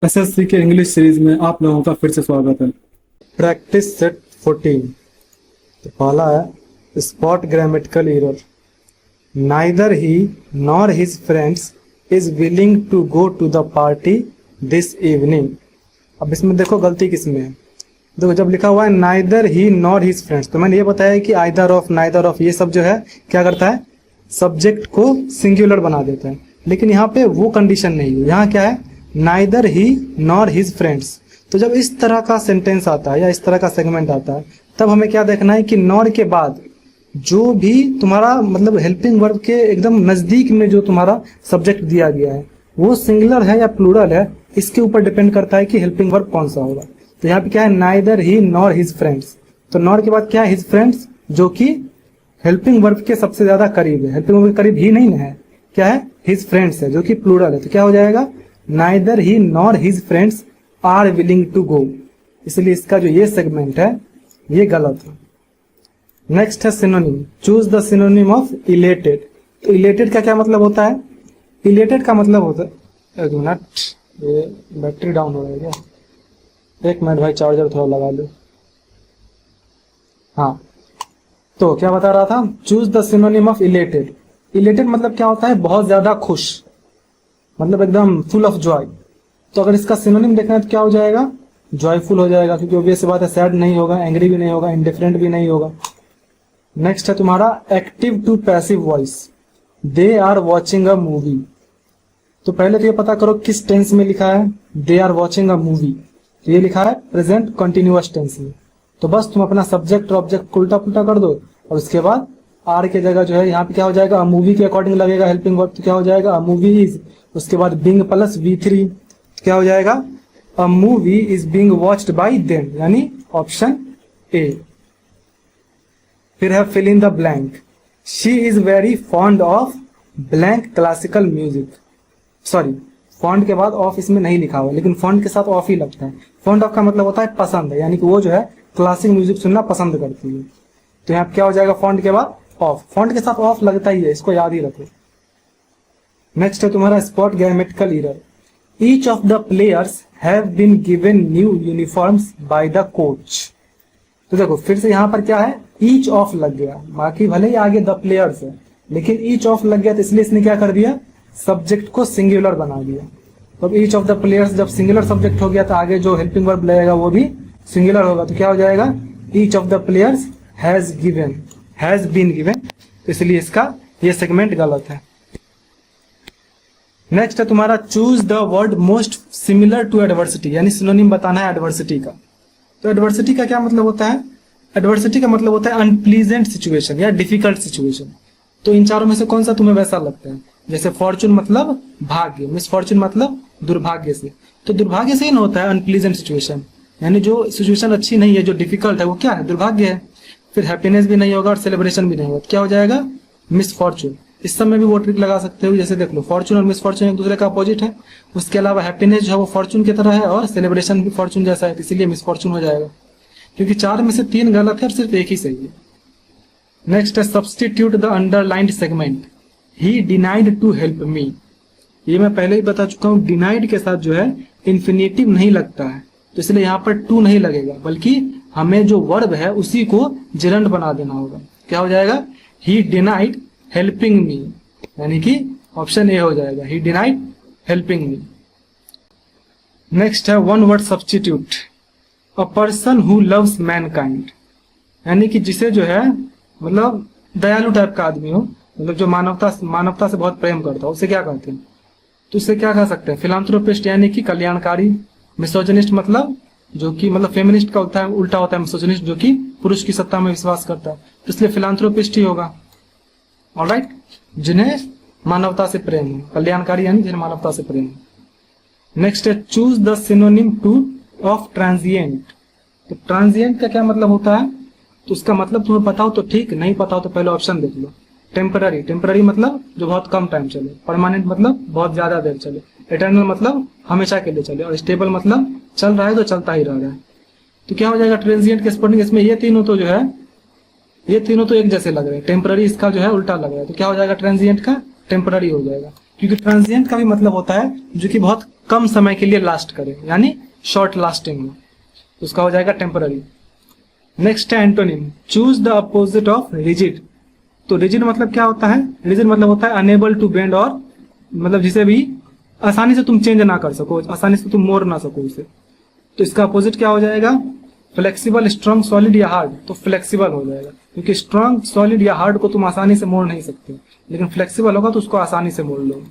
SSC के English series में आप लोगों का फिर से स्वागत है। Practice set 14। तो पहला है spot grammatical error. Neither he nor his friends is willing to go to the party this evening. अब इसमें देखो गलती किसमें है। देखो जब लिखा हुआ है neither he nor his friends, तो मैंने ये बताया कि आइदर ऑफ, नाइदर ऑफ, ये सब जो है क्या करता है, सब्जेक्ट को सिंगुलर बना देता है। लेकिन यहाँ पे वो कंडीशन नहीं है। यहाँ क्या है, neither he nor his friends. तो जब इस तरह का सेंटेंस आता है या इस तरह का सेगमेंट आता है, तब हमें क्या देखना है कि नॉर के बाद जो भी तुम्हारा मतलब हेल्पिंग वर्ब के एकदम नजदीक में जो तुम्हारा सब्जेक्ट दिया गया है वो सिंगुलर है या प्लूरल है, इसके ऊपर डिपेंड करता है कि हेल्पिंग वर्ब कौन सा होगा। तो यहाँ पे क्या है, neither he nor his friends. तो नॉर के बाद क्या है, हिज फ्रेंड्स, जो कि हेल्पिंग वर्ब के सबसे ज्यादा करीब है। हेल्पिंग वर्ब के करीब ही नहीं है, क्या है, हिज फ्रेंड्स है, जो कि प्लूरल है। तो क्या हो जाएगा, neither he nor his friends are willing to go. इसलिए इसका जो ये सेगमेंट है ये गलत है। नेक्स्ट है synonym. Choose the synonym of elated. तो इलेटेड का क्या मतलब होता है, इलेटेड का मतलब होता है, एक मिनट, ये बैटरी डाउन हो रहा है क्या, एक मिनट भाई, चार्जर थोड़ा लगा लो। हाँ, तो क्या बता रहा था, choose the synonym of elated. Elated मतलब क्या होता है, बहुत ज्यादा खुश, मतलब एकदम फुल ऑफ जॉय। तो अगर इसका सिनोनिम देखना है तो क्या हो जाएगा, जॉयफुल हो जाएगा, क्योंकि ऑब्वियस बात है, सैड नहीं होगा, एंग्री भी नहीं होगा, इंडिफरेंट भी नहीं होगा। नेक्स्ट है तुम्हारा active to passive voice. They are watching a movie. तो पहले तो ये पता करो किस टेंस में लिखा है, they are watching a movie. तो ये लिखा है प्रेजेंट कंटिन्यूअस टेंस में। तो बस तुम अपना सब्जेक्ट और ऑब्जेक्ट को उल्टा पुल्टा कर दो, और उसके बाद आर के जगह जो है यहाँ पे क्या हो जाएगा, मूवी के अकॉर्डिंग लगेगा हेल्पिंग वर्ब। तो क्या हो जाएगा, मूवी इज, उसके बाद बिंग प्लस V3 क्या हो जाएगा, a movie is being watched by them, यानी ऑप्शन ए। फिर है fill in the blank. She is very fond of blank classical music. Sorry, fond के बाद ऑफ इसमें नहीं लिखा हुआ, लेकिन फॉन्ड के साथ ऑफ ही लगता है। फॉन्ड ऑफ का मतलब होता है पसंद है, यानी कि वो जो है क्लासिक म्यूजिक सुनना पसंद करती है। तो यहाँ क्या हो जाएगा, फॉन्ट के बाद ऑफ। फॉन्ट के साथ ऑफ लगता ही है, इसको याद ही रखो। नेक्स्ट है तुम्हारा spot grammatical error. Each of the players have been given new uniforms by the coach. तो देखो फिर से यहाँ पर क्या है, ईच ऑफ लग गया, बाकी भले ही आगे द प्लेयर्स है, लेकिन ईच ऑफ लग गया, तो इसलिए इसने क्या कर दिया, सब्जेक्ट को सिंगुलर बना दिया। तो ईच ऑफ द प्लेयर्स जब सिंगुलर सब्जेक्ट हो गया, तो आगे जो हेल्पिंग वर्ब लगेगा वो भी सिंगुलर होगा। तो क्या हो जाएगा, each of the players has given, has been given. तो इसलिए इसका ये सेगमेंट गलत है। नेक्स्ट है तुम्हारा choose the word most similar to adversity, यानी सिनोनिम बताना है एडवर्सिटी का। तो एडवर्सिटी का क्या मतलब होता है, एडवर्सिटी का मतलब होता है अनप्लीजेंट सिचुएशन या डिफिकल्ट सिचुएशन। तो इन चारों में से कौन सा तुम्हें वैसा लगता है, जैसे फॉर्चून मतलब भाग्य, मिसफॉर्चून मतलब दुर्भाग्य से। तो दुर्भाग्य से ही ना होता है अनप्लीजेंट सिचुएशन, यानी जो सिचुएशन अच्छी नहीं है, जो डिफिकल्ट है, वो क्या है, दुर्भाग्य है। फिर हैप्पीनेस भी नहीं होगा और सेलिब्रेशन भी नहीं होगा, क्या हो जाएगा, मिसफॉर्चून। इस सब में भी वो ट्रिक लगा सकते हो, जैसे देख लो, फॉर्चून और मिसफॉर्चून एक दूसरे का अपोजिट है। उसके अलावा हैप्पीनेस जो है वो फॉर्चून की तरह है, और सेलिब्रेशन भी फॉर्चून जैसा है, इसीलिए मिसफॉर्चून हो जाएगा। क्योंकि चार में से तीन गलत है और सिर्फ एक ही सही है। नेक्स्ट है substitute the underlined segment. He denied to help me. ये मैं पहले ही बता चुका हूँ, डिनाइड के साथ जो है इन्फिनेटिव नहीं लगता है, तो इसलिए यहाँ पर टू नहीं लगेगा, बल्कि हमें जो वर्ब है उसी को जिरंड बना देना होगा। क्या हो जाएगा, ही डिनाइड हेल्पिंग मी, यानी कि ऑप्शन ए हो जाएगा, he denied helping me. Next है one word substitute. A person who loves mankind, यानी कि जिसे जो है मतलब दयालु टाइप का आदमी हो, मतलब जो मानवता से बहुत प्रेम करता हो, उसे क्या कहते हैं, तो उसे क्या कह सकते हैं, फिलांथ्रोपिस्ट, यानी कि कल्याणकारी। मिसोजिनिस्ट मतलब जो कि मतलब फेमिनिस्ट का उल्टा होता है मिसोजिनिस्ट, जो कि पुरुष की सत्ता में विश्वास करता है, तो इसलिए फिलांथ्रोपिस्ट ही होगा। ऑलराइट, जिन्हें मानवता से प्रेम है, कल्याणकारी यानी जिन्हें मानवता से प्रेम है। नेक्स्ट है choose the synonym two of transient. तो ट्रांजिएंट का क्या मतलब होता है, तो उसका मतलब तुम्हें पता हो तो ठीक, नहीं पता हो तो पहले ऑप्शन देख लो। टेम्पररी, टेम्पररी मतलब जो बहुत कम टाइम चले। परमानेंट मतलब बहुत ज्यादा देर चले। इटर्नल मतलब हमेशा के लिए चले। और स्टेबल मतलब चल रहा है तो चलता ही रह रहा है। तो क्या हो जाएगा ट्रांजिएंट के स्पोर्टिंग, इसमें ये तीनों तो जो है, ये तीनों तो एक जैसे लग रहे हैं। टेम्पररी इसका जो है उल्टा लग रहा है, तो क्या हो जाएगा ट्रांजिएंट का, टेम्पररी हो जाएगा। क्योंकि ट्रांजिएंट का भी मतलब होता है जो कि बहुत कम समय के लिए लास्ट करे, यानी शॉर्ट लास्टिंग हो, उसका हो जाएगा टेम्पररी। नेक्स्ट है antonym, choose the opposite of rigid. तो रिजिड मतलब क्या होता है? रिजिड मतलब होता है अनेबल टू बेंड, और मतलब जिसे भी आसानी से तुम चेंज ना कर सको, आसानी से तुम मोड़ ना सको उसे। तो इसका अपोजिट क्या हो जाएगा? फ्लेक्सिबल, स्ट्रांग, सॉलिड या हार्ड। तो फ्लेक्सिबल हो जाएगा, क्योंकि स्ट्रांग, सॉलिड या हार्ड को तुम आसानी से मोड़ नहीं सकते, लेकिन फ्लेक्सिबल होगा तो उसको आसानी से मोड़ लो।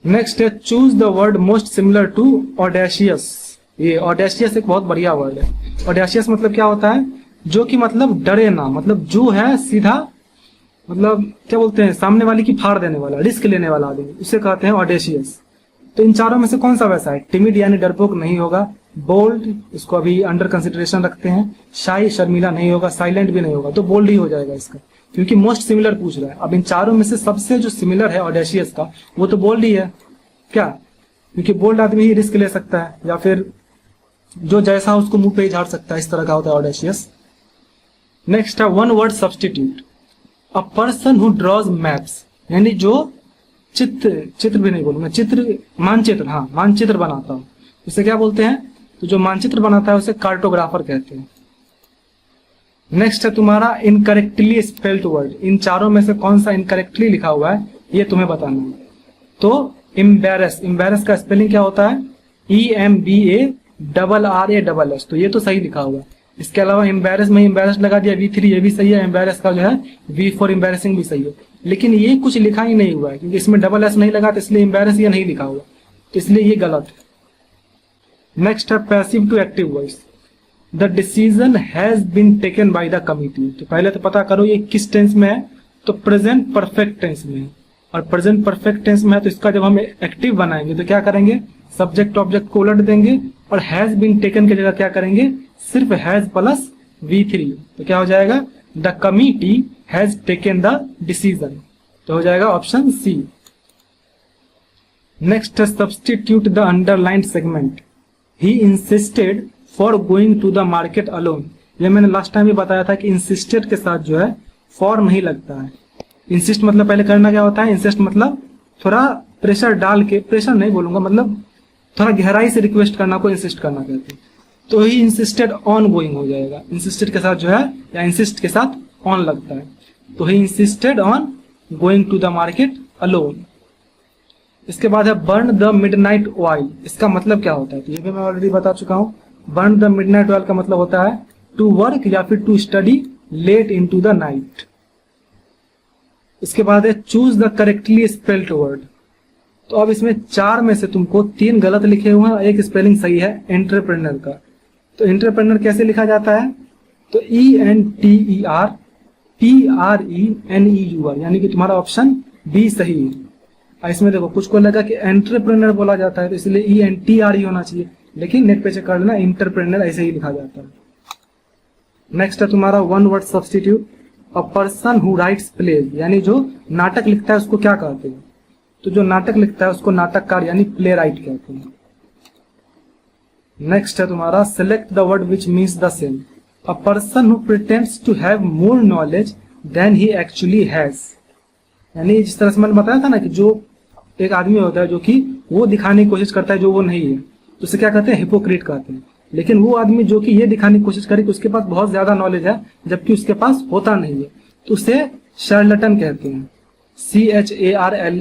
नेक्स्ट है choose the word most similar to audacious. ये ऑडेशियस एक बहुत बढ़िया वर्ड है। ऑडेशियस मतलब क्या होता है? जो कि मतलब डरे ना, मतलब जो है सीधा, मतलब क्या बोलते हैं, सामने वाले की फाड़ देने वाला, रिस्क लेने वाला आदमी, उसे कहते हैं ऑडेशियस। तो इन चारों में से कौन सा वैसा है? टिमिड यानी डरपोक नहीं होगा, बोल्ड इसको अभी अंडर कंसिडरेशन रखते हैं, शाई शर्मिला नहीं होगा, साइलेंट भी नहीं होगा, तो बोल्ड ही हो जाएगा इसका, क्योंकि मोस्ट सिमिलर पूछ रहा है। अब इन चारों में से सबसे जो सिमिलर है ऑडेशियस का, वो तो बोल्ड ही है। क्या? क्योंकि बोल्ड आदमी ही रिस्क ले सकता है, या फिर जो जैसा उसको मुंह पे ही झाड़ सकता है, इस तरह का होता है ऑडेशियस। नेक्स्ट है one word substitute, a person who draws maps, यानी जो चित्र भी नहीं बोलूंगा, मानचित्र, हाँ मानचित्र बनाता हूँ, उसे क्या बोलते हैं? तो जो मानचित्र बनाता है उसे कार्टोग्राफर कहते हैं। नेक्स्ट है तुम्हारा इनकरेक्टली स्पेल्ड वर्ड। इन चारों में से कौन सा इनकरेक्टली लिखा हुआ है ये तुम्हें बताना है। तो एम्बेरस, एम्बेरस का स्पेलिंग क्या होता है? EMBARRASS। तो ये तो सही लिखा हुआ है। इसके अलावा एम्बेरस में एम्बेरस लगा दिया V3, ये भी सही है। एम्बेरस का जो है V4 एम्बेरसिंग भी सही है, लेकिन ये कुछ लिखा ही नहीं हुआ है, क्योंकि इसमें SS नहीं लगा, तो इसलिए एम्बेरस ये नहीं लिखा हुआ, तो इसलिए ये गलत है। नेक्स्ट है passive to active voice, the decision has been taken by the committee. तो पहले तो पता करो ये किस टेंस में है, तो प्रेजेंट परफेक्ट टेंस में है, और प्रेजेंट परफेक्ट टेंस में है तो इसका जब हम एक्टिव बनाएंगे तो क्या करेंगे? सब्जेक्ट ऑब्जेक्ट को उलट देंगे, और हैज बीन टेकन की जगह क्या करेंगे? सिर्फ हैज प्लस V3, तो क्या हो जाएगा? The committee has taken the decision, तो हो जाएगा ऑप्शन सी। नेक्स्ट है substitute the underlined segment, he insisted for going to the market alone. ये मैंने लास्ट टाइम भी बताया था कि इंसिस्टेड के साथ जो है फॉर नहीं लगता है। इंसिस्ट मतलब पहले करना क्या होता है? इंसिस्ट मतलब थोड़ा प्रेशर डाल के, प्रेशर नहीं बोलूंगा, मतलब थोड़ा गहराई से रिक्वेस्ट करना को इंसिस्ट करना कहते हैं। तो ही इंसिस्टेड ऑन गोइंग हो जाएगा, इंसिस्टेड के साथ जो है, या इंसिस्ट के साथ ऑन लगता है, तो he insisted on going to the market alone. इसके बाद है बर्न द मिडनाइट ऑयल। इसका मतलब क्या होता है? तो ये भी मैं ऑलरेडी बता चुका हूँ। बर्न द मिडनाइट ऑयल का मतलब होता है टू वर्क या फिर to study late into the night. इसके बाद है choose the correctly spelled word. तो अब इसमें 4 में से तुमको 3 गलत लिखे हुए हैं और एक स्पेलिंग सही है एंटरप्रेन्योर का। तो एंटरप्रेन्योर कैसे लिखा जाता है? तो ENTERPRENEUR, यानी कि तुम्हारा ऑप्शन बी सही है। इसमें देखो कुछ को लगा कि एंटरप्रेन्योर बोला जाता है, तो इसलिए ENTR ही होना चाहिए, लेकिन नेट पे चेक कर लेना, एंटरप्रेन्योर ऐसे ही लिखा जाता है। नेक्स्ट है तुम्हारा one word substitute, a person who writes plays, यानी जो नाटक लिखता है उसको क्या कहते हैं? तो जो नाटक लिखता है उसको नाटककार यानी प्ले राइट कहते हैं। नेक्स्ट है तुम्हारा select the word which means the same, a person who pretends to have more knowledge than he actually has. यानी जिस तरह से मैंने बताया था ना कि जो एक आदमी होता है जो कि वो दिखाने की कोशिश करता है जो वो नहीं है, तो उसे क्या कहते हैं? हिपोक्रेट कहते हैं। लेकिन वो आदमी जो कि ये दिखाने की कोशिश करे कि उसके पास बहुत ज्यादा नॉलेज है जबकि उसके पास होता नहीं है, तो उसे शार्लटन कहते हैं। CHARLATAN।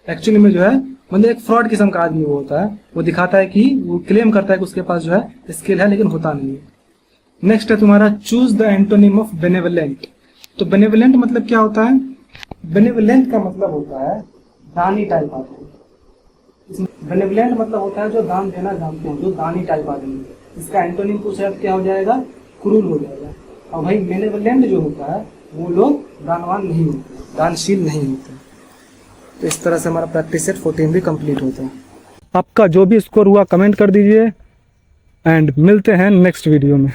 एक्चुअली में जो है मतलब एक फ्रॉड किस्म का आदमी वो होता है, वो दिखाता है कि वो क्लेम करता है कि उसके पास जो है स्किल है लेकिन होता नहीं है। नेक्स्ट है तुम्हारा choose the antonym of benevolent. तो बेनेवलेंट मतलब क्या होता है? बेनेवलेंट का मतलब होता है दानी टाइप आदमी। बेनेवलेंट मतलब होता है जो दान देना जानते हैं, जो दानी टाइप आदमी। इसका एंटोनिम पूछा क्या हो जाएगा? क्रूर हो जाएगा। और भाई बेनेवलेंट जो होता है वो लोग दानवान नहीं होते, दानशील नहीं होते। तो इस तरह से हमारा प्रैक्टिस सेट 14 भी कंप्लीट होता है। आपका जो भी स्कोर हुआ कमेंट कर दीजिए, एंड मिलते हैं नेक्स्ट वीडियो में।